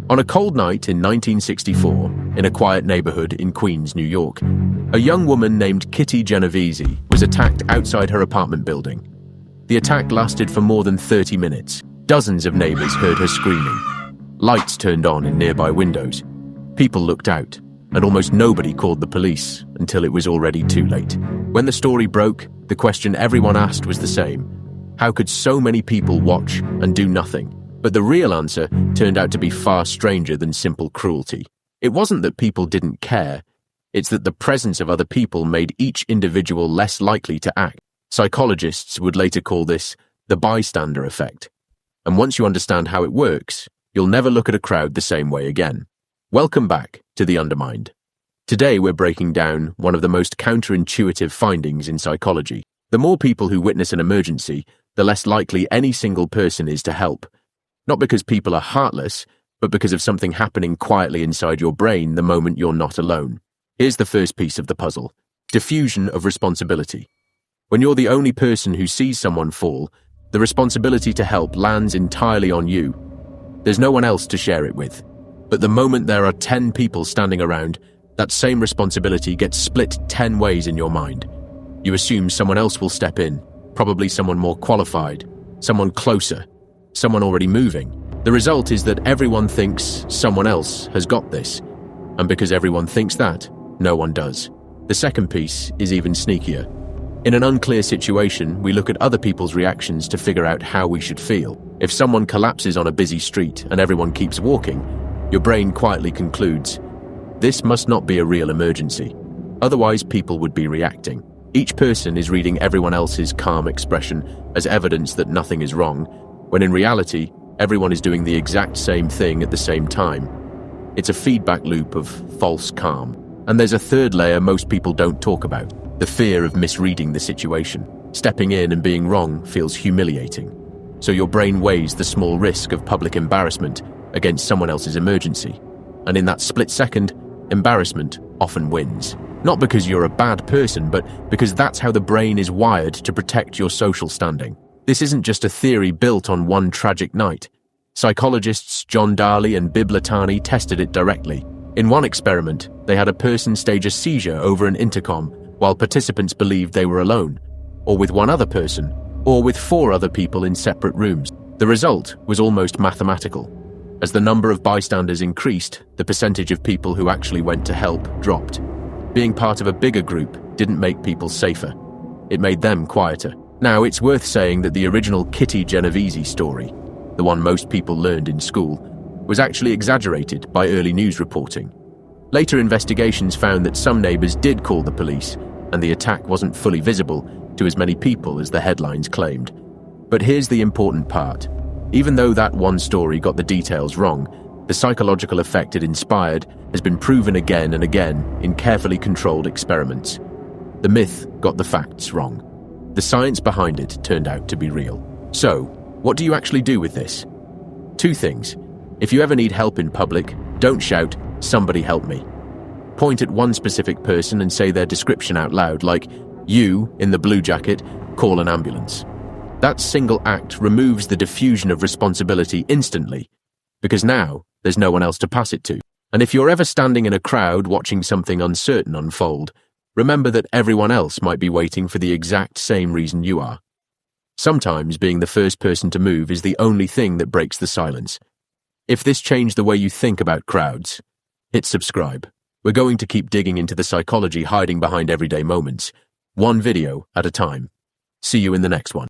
On a cold night in 1964, in a quiet neighborhood in Queens, New York, a young woman named Kitty Genovese was attacked outside her apartment building. The attack lasted for more than 30 minutes. Dozens of neighbors heard her screaming. Lights turned on in nearby windows. People looked out, and almost nobody called the police until it was already too late. When the story broke, the question everyone asked was the same. How could so many people watch and do nothing? But the real answer turned out to be far stranger than simple cruelty. It wasn't that people didn't care. It's that the presence of other people made each individual less likely to act. Psychologists would later call this the Bystander Effect. And once you understand how it works, you'll never look at a crowd the same way again. Welcome back to The Undermined. Today we're breaking down one of the most counterintuitive findings in psychology. The more people who witness an emergency, the less likely any single person is to help. Not because people are heartless, but because of something happening quietly inside your brain the moment you're not alone. Here's the first piece of the puzzle: diffusion of responsibility. When you're the only person who sees someone fall, the responsibility to help lands entirely on you. There's no one else to share it with. But the moment there are 10 people standing around, that same responsibility gets split 10 ways in your mind. You assume someone else will step in, probably someone more qualified, someone closer, someone already moving. The result is that everyone thinks someone else has got this. And because everyone thinks that, no one does. The second piece is even sneakier. In an unclear situation, we look at other people's reactions to figure out how we should feel. If someone collapses on a busy street and everyone keeps walking, your brain quietly concludes, this must not be a real emergency. Otherwise, people would be reacting. Each person is reading everyone else's calm expression as evidence that nothing is wrong, when in reality, everyone is doing the exact same thing at the same time. It's a feedback loop of false calm. And there's a third layer most people don't talk about: the fear of misreading the situation. Stepping in and being wrong feels humiliating. So your brain weighs the small risk of public embarrassment against someone else's emergency. And in that split second, embarrassment often wins. Not because you're a bad person, but because that's how the brain is wired to protect your social standing. This isn't just a theory built on one tragic night. Psychologists John Darley and Bib Latani tested it directly. In one experiment, they had a person stage a seizure over an intercom while participants believed they were alone, or with one other person, or with 4 other people in separate rooms. The result was almost mathematical. As the number of bystanders increased, the percentage of people who actually went to help dropped. Being part of a bigger group didn't make people safer. It made them quieter. Now, it's worth saying that the original Kitty Genovese story, the one most people learned in school, was actually exaggerated by early news reporting. Later investigations found that some neighbors did call the police, and the attack wasn't fully visible to as many people as the headlines claimed. But here's the important part. Even though that one story got the details wrong, the psychological effect it inspired has been proven again and again in carefully controlled experiments. The myth got the facts wrong. The science behind it turned out to be real. So, what do you actually do with this? 2 things. If you ever need help in public, don't shout, "Somebody help me." Point at one specific person and say their description out loud, like, "You, in the blue jacket, call an ambulance." That single act removes the diffusion of responsibility instantly, because now there's no one else to pass it to. And if you're ever standing in a crowd watching something uncertain unfold, remember that everyone else might be waiting for the exact same reason you are. Sometimes being the first person to move is the only thing that breaks the silence. If this changed the way you think about crowds, hit subscribe. We're going to keep digging into the psychology hiding behind everyday moments, one video at a time. See you in the next one.